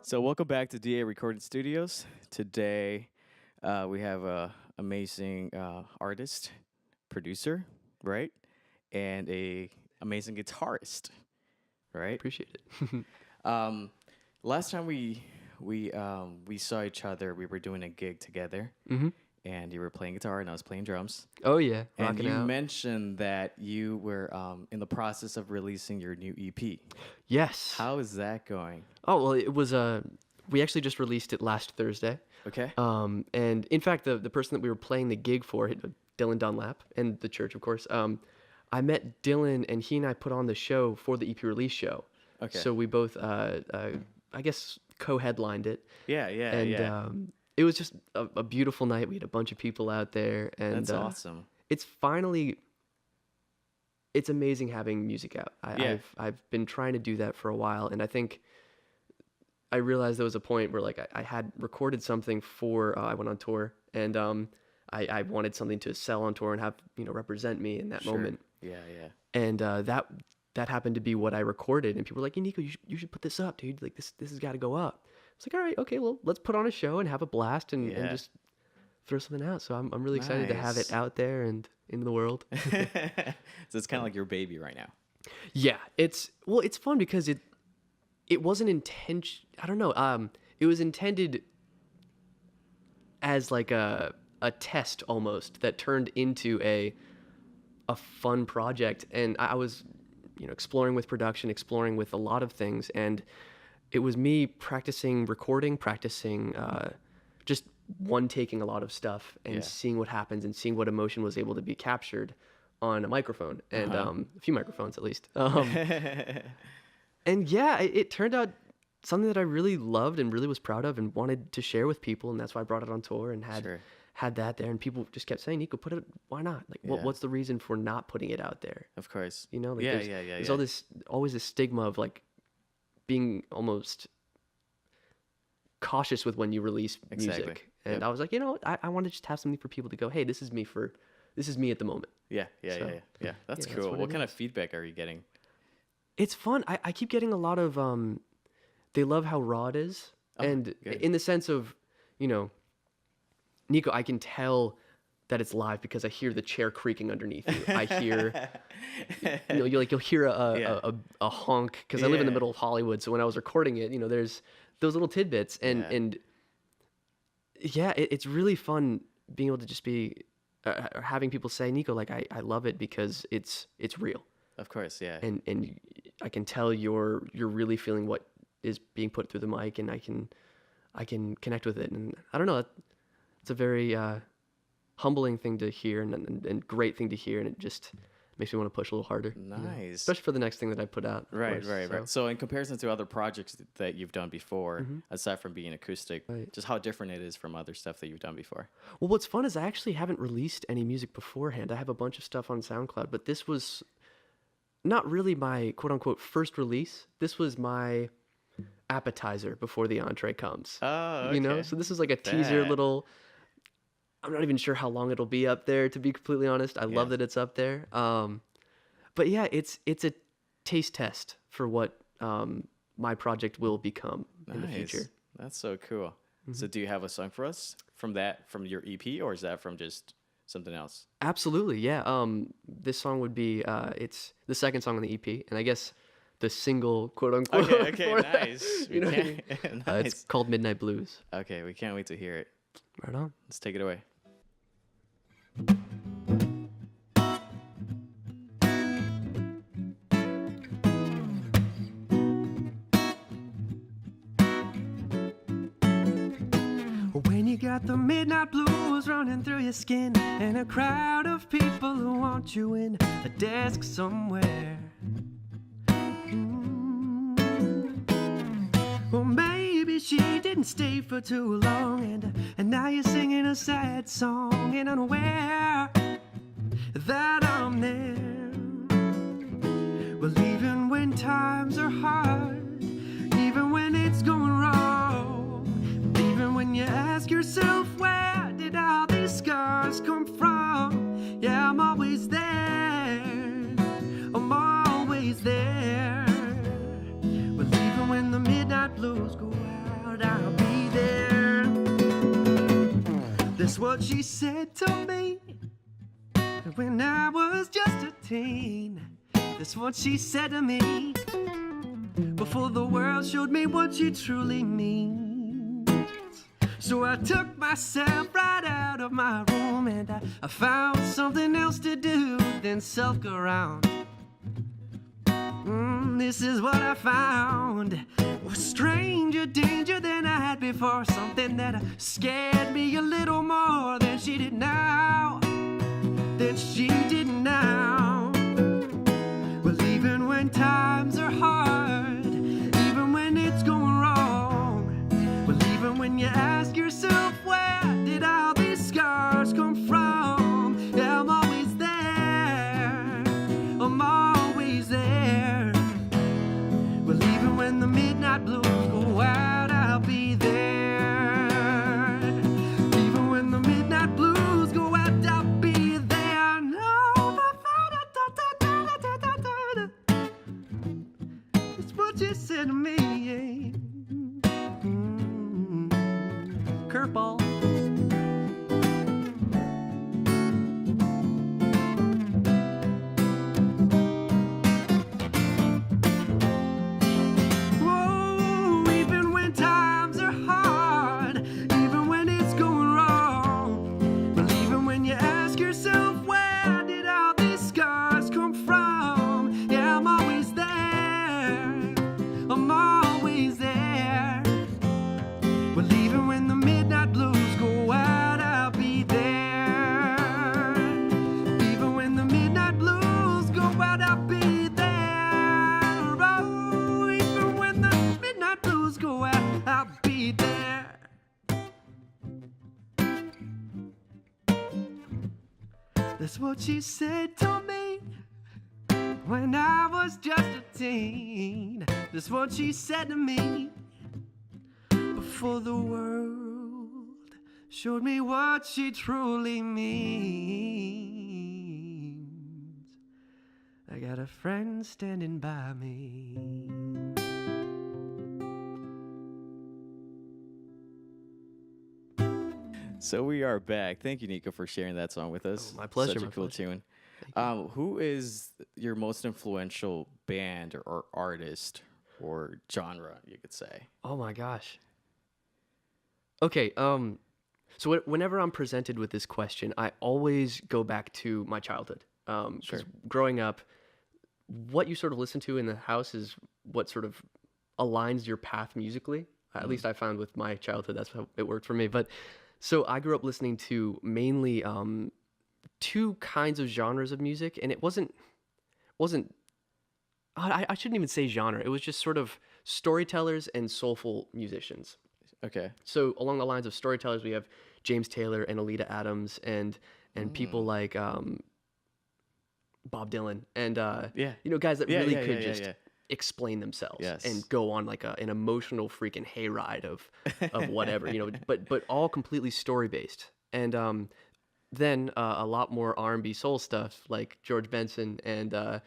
So welcome back to DA Recorded Studios. Today we have a amazing artist, producer, right, and a amazing guitarist, right. Appreciate it. Um, last time we saw each other, we were doing a gig together, hmm and you were playing guitar and I was playing drums. Oh yeah, And rocking you out. mentioned that you were in the process of releasing your new EP. Yes. How is that going? Oh well, it was we actually just released it last Thursday. Okay. And in fact, the person that we were playing the gig for, Dylan Dunlap, and the church, of course. I met Dylan, and he and I put on the show for the EP release show. Okay. So we both, I guess, co-headlined it. Yeah, yeah, And yeah. it was just a beautiful night. We had a bunch of people out there, and That's awesome. it's amazing having music out. Yeah. I've been trying to do that for a while, and I think I realized there was a point where like I had recorded something for I went on tour, and I wanted something to sell on tour and have represent me in that Sure. moment, Yeah, yeah. and that happened to be what I recorded, and people were like, "Hey Nico, you should put this up, dude. Like this has got to go up." It's like, all right, okay, well let's put on a show and have a blast and Yeah. just throw something out. So I'm really excited to have Nice. it out there and into the world. So it's kind of like your baby right now. Yeah, it's fun because it wasn't intention. I don't know. It was intended as like a test almost that turned into a fun project, and I was exploring with production, exploring with a lot of things, and it was me practicing recording, practicing just one taking a lot of stuff and Yeah. seeing what happens and seeing what emotion was able to be captured on a microphone and a few microphones at least. And yeah, it turned out something that I really loved and really was proud of and wanted to share with people, and that's why I brought it on tour and Sure. had that there, and people just kept saying, "Nico, put it. Why not? Like, Yeah. what's the reason for not putting it out there? Of course. Like, Yeah, there's, yeah, yeah, there's yeah. all this always this stigma of like being almost cautious with when you release Exactly. music, and Yep. I was like, I want to just have something for people to go, hey, this is me at the moment. Yeah, yeah, So, yeah, yeah. That's yeah, that's cool. what What it kind of is. feedback are you getting? It's fun. I keep getting a lot of they love how raw it is, Oh, and good. in the sense of, Nico, I can tell that it's live because I hear the chair creaking underneath you. I hear, you'll hear Yeah. a honk because I live in the Yeah. middle of Hollywood. So when I was recording it, there's those little tidbits, and Yeah. and yeah, it's really fun being able to just be having people say, Nico, like I love it because it's real, Of course, yeah. and I can tell you're really feeling what is being put through the mic, and I can connect with it, and I don't know, it's a very humbling thing to hear and great thing to hear, and it just makes me want to push a little harder. Nice. Especially for the next thing that I put out. of Right, course, right, right. So in comparison to other projects that you've done before, aside from being acoustic, Right. just how different it is from other stuff that you've done before. Well, what's fun is I actually haven't released any music beforehand. I have a bunch of stuff on SoundCloud, but this was not really my quote unquote first release. This was my appetizer before the entree comes. Oh, okay. So this is like a teaser Bet. little. I'm not even sure how long it'll be up there, to be completely honest. I love Yeah. that it's up there. But yeah, it's a taste test for what my project will become in the Nice. future. That's so cool. So do you have a song for us from your EP, or is that from just something else? Absolutely, yeah. This song would be it's the second song on the EP, and I guess the single, quote unquote. Okay, okay, for that. nice. You know what I mean? Nice. It's called Midnight Blues. Okay, we can't wait to hear it. Right on. Let's take it away. When you got the midnight blues running through your skin, and a crowd of people who want you in a desk somewhere. Well, maybe she didn't stay for too long, and now you're singing a sad song and unaware that I'm there. Well, even when times are hard, even when it's going wrong, even when you ask yourself, where did all these scars come from? Yeah, I'm always there. I'm always there. Well, even when the midnight blues go out. That's what she said to me when I was just a teen. That's what she said to me before the world showed me what she truly means. So I took myself right out of my room and I found something else to do than sulk around. This is what I found. A stranger danger than I had before. Something that scared me a little more than she did now. Well, even when times are hard, even when it's going wrong, well, even when you ask yourself, where did all these scars come from? Yeah, I'm always there. I'm always there. Well, even when the midnight blues go out, I'll be there. Even when the midnight blues go out, I'll be there. No, it's what you said to me. Curveball. That's what she said to me when I was just a teen. That's what she said to me before the world showed me what she truly means. I got a friend standing by me. So we are back. Thank you, Nico, for sharing that song with us. Oh, my pleasure. Such a my cool pleasure. tune. Who is your most influential band or artist or genre, you could say? Oh my gosh. Okay, so whenever I'm presented with this question, I always go back to my childhood. Sure. 'Cause growing up, what you sort of listen to in the house is what sort of aligns your path musically. At least I found with my childhood, that's how it worked for me. But so I grew up listening to mainly two kinds of genres of music, and it wasn't I shouldn't even say genre. It was just sort of storytellers and soulful musicians. Okay. So along the lines of storytellers, we have James Taylor and Alita Adams and people like Bob Dylan and Yeah. guys that Yeah, really yeah, could yeah, just yeah. explain themselves Yes. and go on like an emotional freaking hayride of whatever, but all completely story based. And then a lot more R&B soul stuff like George Benson and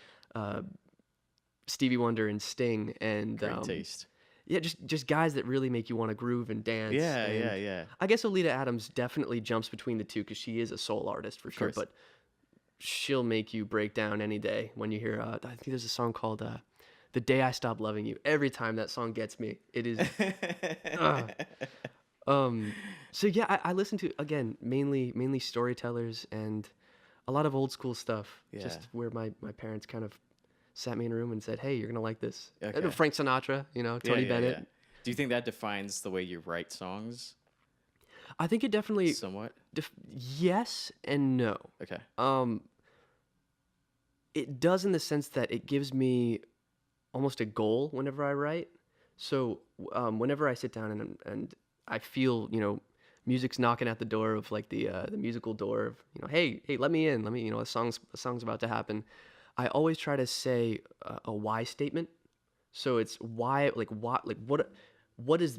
Stevie Wonder and Sting and Great taste. yeah, just guys that really make you want to groove and dance. Yeah, and yeah, yeah. I guess Alita Adams definitely jumps between the two because she is a soul artist for sure, course. but she'll make you break down any day when you hear, I think there's a song called The Day I Stopped Loving You. Every time that song gets me, it is... So yeah, I listen to, again, mainly storytellers and a lot of old school stuff, just Yeah. where my parents kind of sat me in a room and said, hey, you're going to like this. Okay. And Frank Sinatra, Tony Bennett. Yeah. Do you think that defines the way you write songs I think it definitely... somewhat? yes and no. Okay. It does in the sense that it gives me almost a goal whenever I write. So whenever I sit down and I feel, music's knocking at the door of like the musical door of, hey, let me in. Let me, a song's about to happen. I always try to say a why statement. So it's why, what does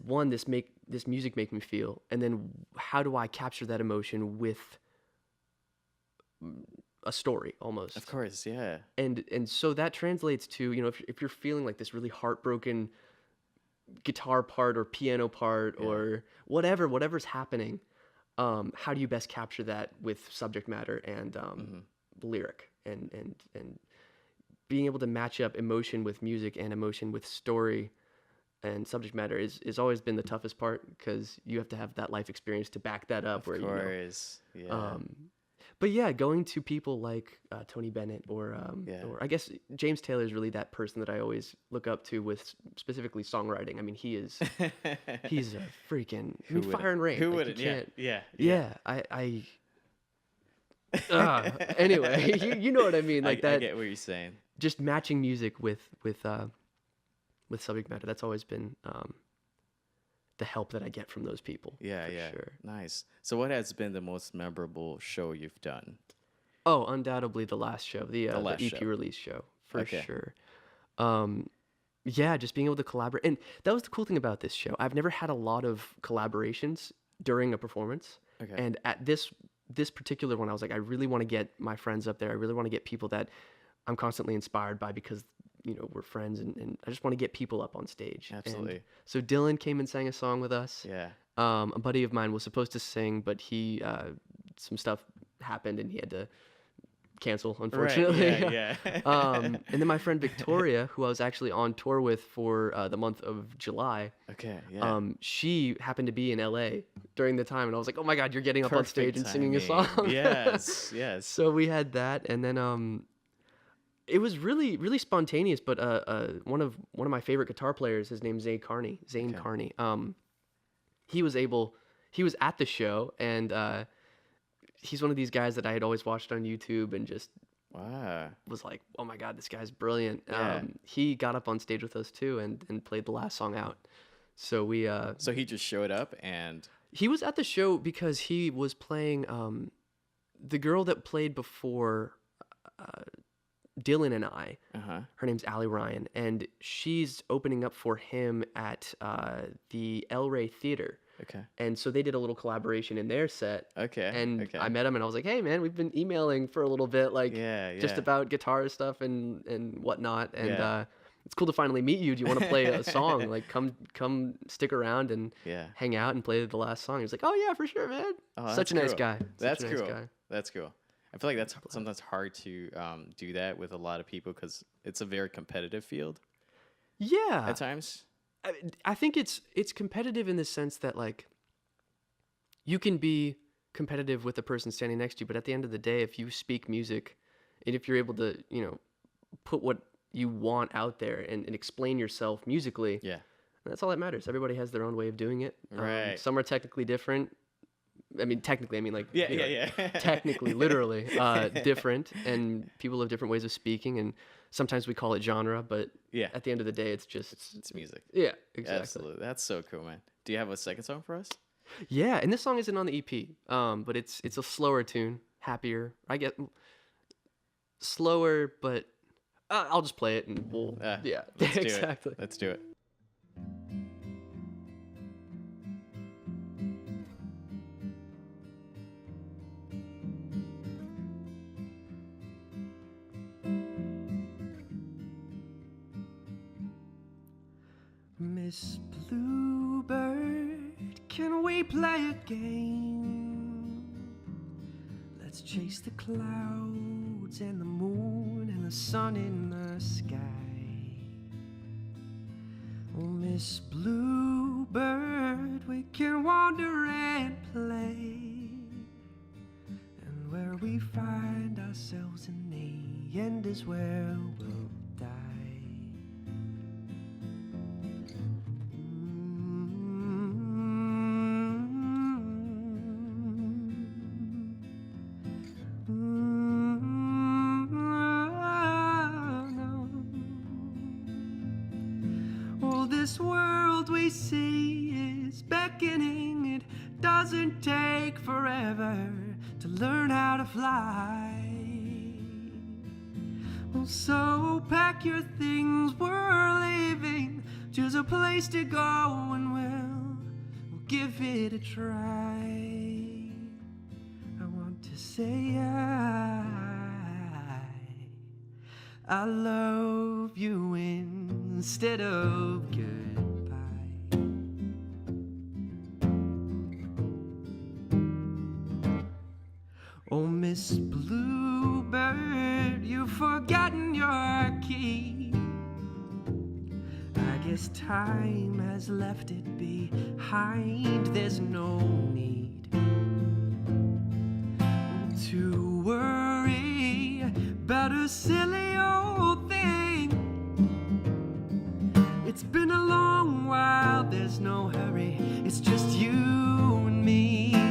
this music make me feel? And then how do I capture that emotion with a story almost? Of course, yeah. And so that translates to, if you're feeling like this really heartbroken guitar part or piano part or whatever's happening, how do you best capture that with subject matter and lyric and being able to match up emotion with music and emotion with story and subject matter is always been the toughest part, because you have to have that life experience to back that up. Of course. Yeah. But yeah, going to people like Tony Bennett or I guess James Taylor is really that person that I always look up to with specifically songwriting. I mean, he's a freaking Fire and Rain. Who Like, wouldn't? you can't- Yeah. Anyway, you know what I mean, like that. I get what you're saying. Just matching music with subject matter. That's always been the help that I get from those people. Yeah, for yeah. sure. Nice. So what has been the most memorable show you've done? Oh, undoubtedly the last show, the last EP show. release show, for Okay. sure. Yeah, just being able to collaborate. And that was the cool thing about this show. I've never had a lot of collaborations during a performance. Okay. And at this particular one, I was like, I really want to get my friends up there. I really want to get people that I'm constantly inspired by, because, you know, we're friends, and I just want to get people up on stage. Absolutely. And so Dylan came and sang a song with us. Yeah. A buddy of mine was supposed to sing, but he some stuff happened and he had to cancel, unfortunately. Right. Yeah. And then my friend Victoria, who I was actually on tour with for the month of July, Okay. Yeah. she happened to be in LA during the time, and I was like, oh my God, you're getting up on stage and singing a timing. song. Yes. Yes. So we had that, and then it was really, really spontaneous. But one of my favorite guitar players, his name's Zane Carney. He was at the show, and he's one of these guys that I had always watched on YouTube and just Wow. was like, oh my God, this guy's brilliant. Yeah. He got up on stage with us too and played the last song out. So we So he just showed up and. he was at the show because he was playing the girl that played before Dylan and I. Her name's Allie Ryan, and she's opening up for him at the El Rey Theater. Okay. And so they did a little collaboration in their set. Okay. And okay. I met him and I was like, hey man, we've been emailing for a little bit, like just Yeah. about guitar stuff and whatnot. And Yeah. it's cool to finally meet you. Do you want to play a song? Like come stick around and Yeah. hang out and play the last song. He was like, oh yeah, for sure, man. Oh, Such that's a nice cool. guy. That's Such a nice cool. guy. That's cool. I feel like that's sometimes hard to do that with a lot of people, because it's a very competitive field Yeah. at times. I think it's competitive in the sense that, like, you can be competitive with the person standing next to you, but at the end of the day, if you speak music and if you're able to, you know, put what you want out there and explain yourself musically, Yeah. that's all that matters. Everybody has their own way of doing it. Right. Some are technically different. I mean, technically, like, Yeah. you know, Yeah. technically, literally different, and people have different ways of speaking, and sometimes we call it genre, but Yeah. at the end of the day, it's just It's music. yeah, exactly. Absolutely. That's so cool, man. Do you have a second song for us? Yeah, and this song isn't on the EP, but it's a slower tune, happier. I get slower, but I'll just play it and we'll yeah, Let's do exactly. It. Let's do it. Miss Bluebird, can we play a game? Let's chase the clouds and the moon and the sun in the sky. Oh, Miss Bluebird, we can wander and play. And where we find ourselves in the end is where we'll die. Oh, this world we see is beckoning. It doesn't take forever to learn how to fly. Well, so pack your things, we're leaving. Choose a place to go and we'll give it a try. I want to say I love you instead of goodbye. Miss Bluebird, you've forgotten your key. I guess time has left it behind. There's no need to worry about a silly old thing. It's been a long while, there's no hurry, it's just you and me.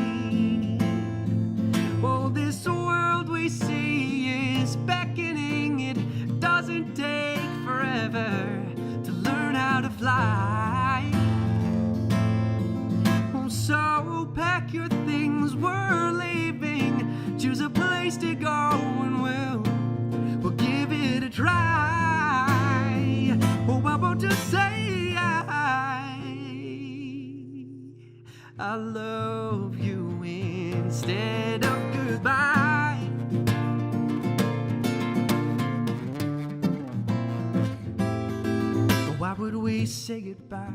Oh, this world we see is beckoning. It doesn't take forever to learn how to fly. Oh, so pack your things, we're leaving. Choose a place to go and we'll give it a try. Oh, I want to say I love you instead of goodbye. Why would we say goodbye?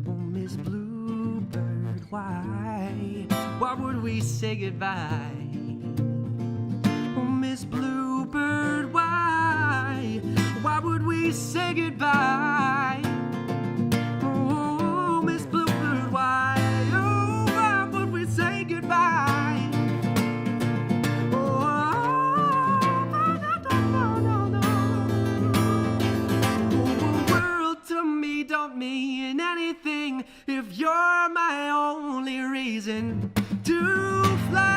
Oh, Miss Bluebird, why? Why would we say goodbye? Oh, Miss Bluebird, why? Why would we say goodbye? Oh, Miss Bluebird, why? Oh, why would we say goodbye? Oh, no, no, no, no, no. Oh, the world to me don't mean anything if you're my only reason to fly.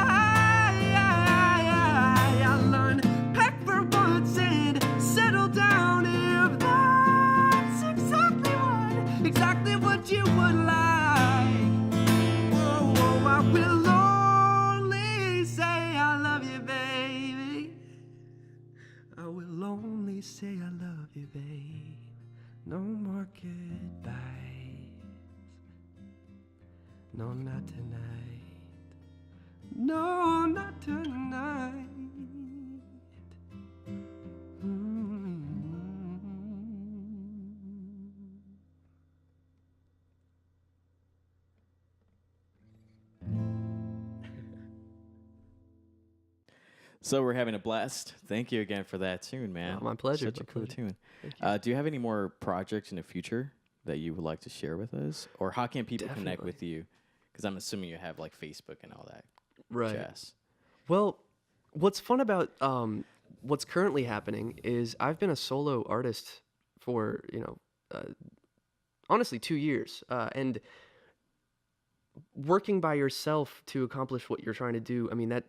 I'll learn, pack for once and settle down if that's exactly what you would like. Whoa, whoa, I will only say I love you, baby. I will only say I love you, babe. No more goodbyes. No, not tonight. No, not tonight. So we're having a blast. Thank you again for that tune, man. Oh, my pleasure. Such a My cool pleasure. tune. Thank you. Do you have any more projects in the future that you would like to share with us? Or how can people connect Definitely. with you? Because I'm assuming you have like Facebook and all that Right. jazz. Well, what's fun about what's currently happening is I've been a solo artist for, honestly 2 years. And working by yourself to accomplish what you're trying to do, I mean, that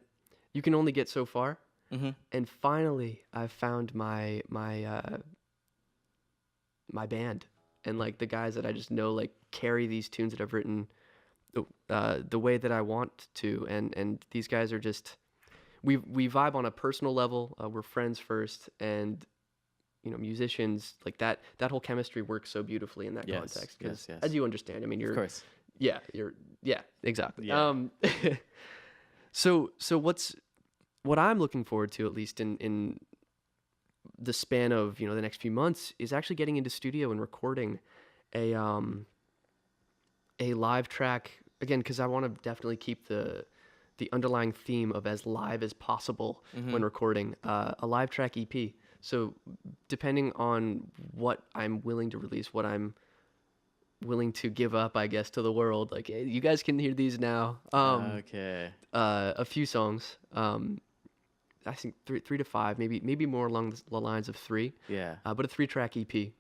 you can only get so far. Mm-hmm. And finally, I found my band and like the guys that I just know like carry these tunes that I've written the way that I want to, and these guys are just we vibe on a personal level. We're friends first, and musicians like that whole chemistry works so beautifully in that Yes, context. Because yes. as you understand, I mean, Of course. yeah, exactly. Yeah. So what I'm looking forward to, at least in the span of the next few months, is actually getting into studio and recording a live track again, because I want to definitely keep the underlying theme of as live as possible when recording a live track EP. So depending on what I'm willing to release, what I'm willing to give up, I guess, to the world, like, hey, you guys can hear these now. Okay. A few songs. I think three to five, maybe more along the lines of 3. Yeah. But a 3-track EP.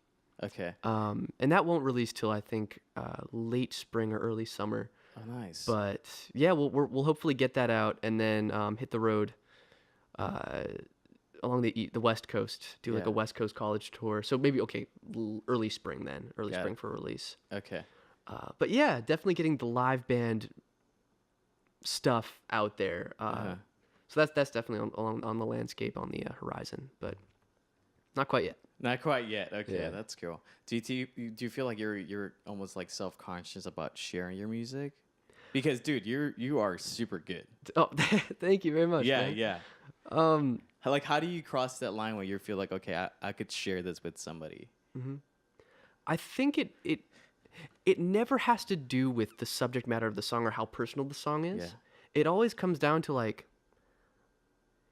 Okay. And that won't release till I think late spring or early summer. Oh, nice. But yeah, we'll hopefully get that out and then hit the road along the West Coast, do like Yeah. a West Coast college tour. So maybe early spring Got spring it. for release. Okay. But yeah, definitely getting the live band stuff out there. So that's definitely on the landscape, on the horizon, but not quite yet. Not quite yet. Okay, Yeah. that's cool. Do you feel like you're almost like self-conscious about sharing your music? Because dude, you are super good. Oh, thank you very much. Yeah, man. yeah. Like, how do you cross that line where you feel like, okay, I could share this with somebody? I think it never has to do with the subject matter of the song or how personal the song is. Yeah. it always comes down to like,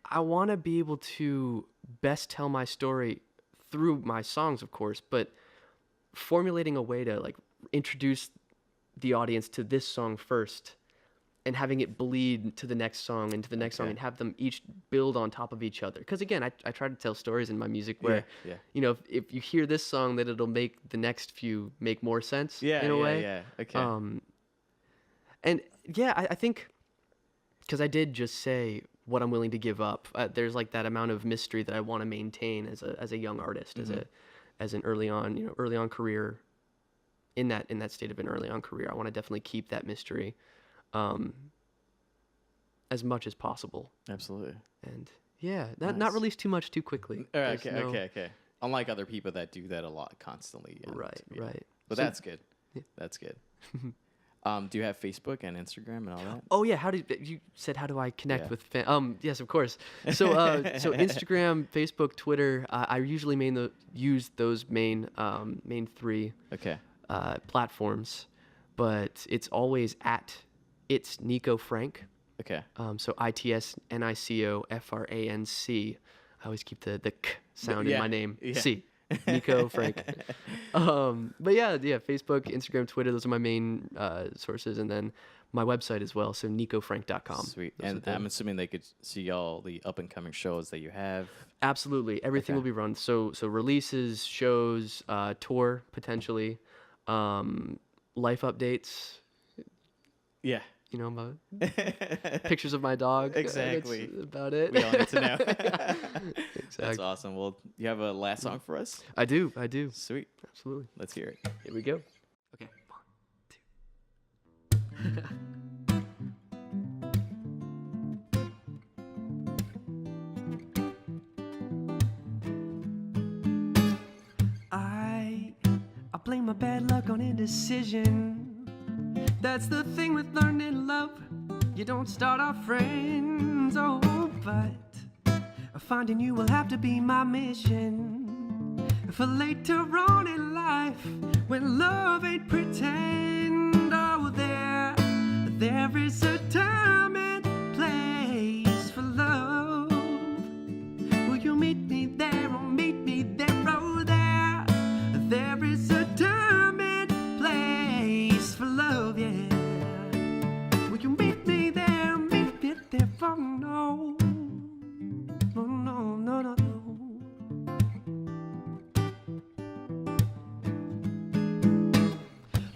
I want to be able to best tell my story through my songs, of course, but formulating a way to like introduce the audience to this song first and having it bleed to the next song and to the next song and have them each build on top of each other. Because again, I try to tell stories in my music where, you know, if you hear this song, that it'll make the next few make more sense in a way. Yeah, okay. And yeah, I think, because I did just say what I'm willing to give up. There's like that amount of mystery that I want to maintain as a young artist, as an early on career, in that state of an early on career. I want to definitely keep that mystery, as much as possible. Absolutely. And yeah, not release too much too quickly. Okay. Unlike other people that do that a lot constantly. Right. But So- that's good. Yeah. That's good. Do you have Facebook and Instagram and all that? Oh yeah, you said how do I connect with yes, of course. So so Instagram, Facebook, Twitter, I usually use those main three platforms, but it's always it's Nico Franc. Okay. So ITSNICOFRANC. I always keep the k sound in my name. Yeah. C. Nico Franc. But yeah, Facebook, Instagram, Twitter, those are my main sources, and then my website as well, so nicofranc.com. Sweet. And I'm assuming they could see all the up and coming shows that you have. Absolutely. Everything will be run. So releases, shows, tour potentially, life updates. Yeah. You know, about pictures of my dog. Exactly. That's about it. We all need to know. Exactly. That's awesome. Well, you have a last song for us? I do. Sweet. Absolutely. Let's hear it. Here we go. Okay. 1, 2. I blame my bad luck on indecision. That's the thing with learning love. You don't start off friends, oh, but finding you will have to be my mission for later on in life when love ain't pretend. Oh, there is a time and place for love. Will you meet me there or meet me there? Oh, there is a time and place for love, yeah. Will you meet me there, meet me there? Oh, no. No.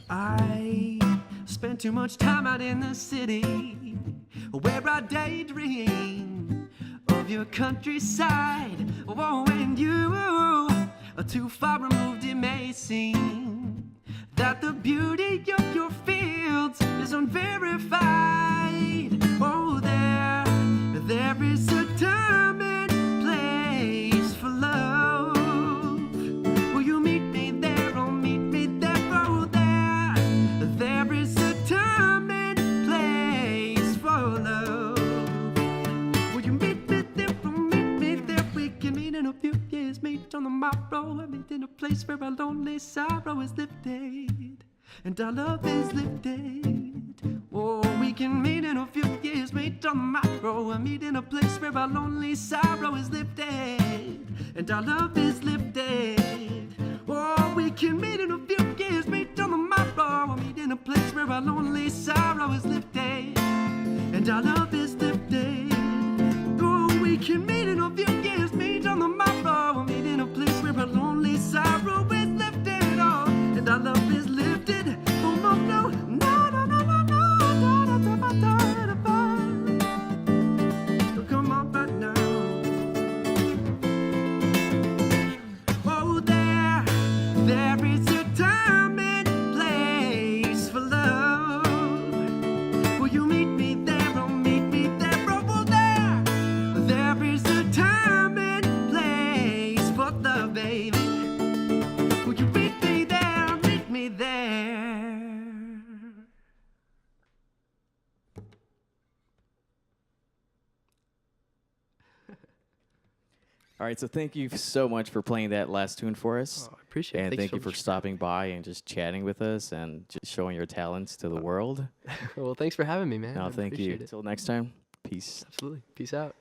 I spend too much time out in the city where I daydream of your countryside. Oh, and you are too far removed, it may seem that the beauty of your fields is unverified. Oh, there is a time and place for love. Will you meet me there or meet me there? Oh, there is a time and place for love. Will you meet me there or meet me there? We can meet in a few years, meet on the morrow. I meet in a place where our lonely sorrow is lifted and our love is lifted. Oh, we can meet in a few years, meet on the morrow. Meet in a place where our lonely sorrow is lifted and our love is lifted. Oh, we can meet in a few years, meet on the morrow. Meet in a place where our lonely sorrow is lifted and our love is lifted. Oh, we can meet in a few years, meet on the morrow. Meet in a place where our lonely sorrow is lifted, oh, and our love is lifted. Oh, no. Come on right now. Oh, there is a time and place for love. Will you meet me there or meet me there? Oh, there is a time and place for love, baby. Will you meet me there or meet me there? All right, so thank you so much for playing that last tune for us. Oh, I Appreciate it. And Thank thank so you for much stopping by and just chatting with us and just showing your talents to the world. Well, thanks for having me, man. No, I thank you. appreciate it. Until next time, peace. Absolutely. Peace out.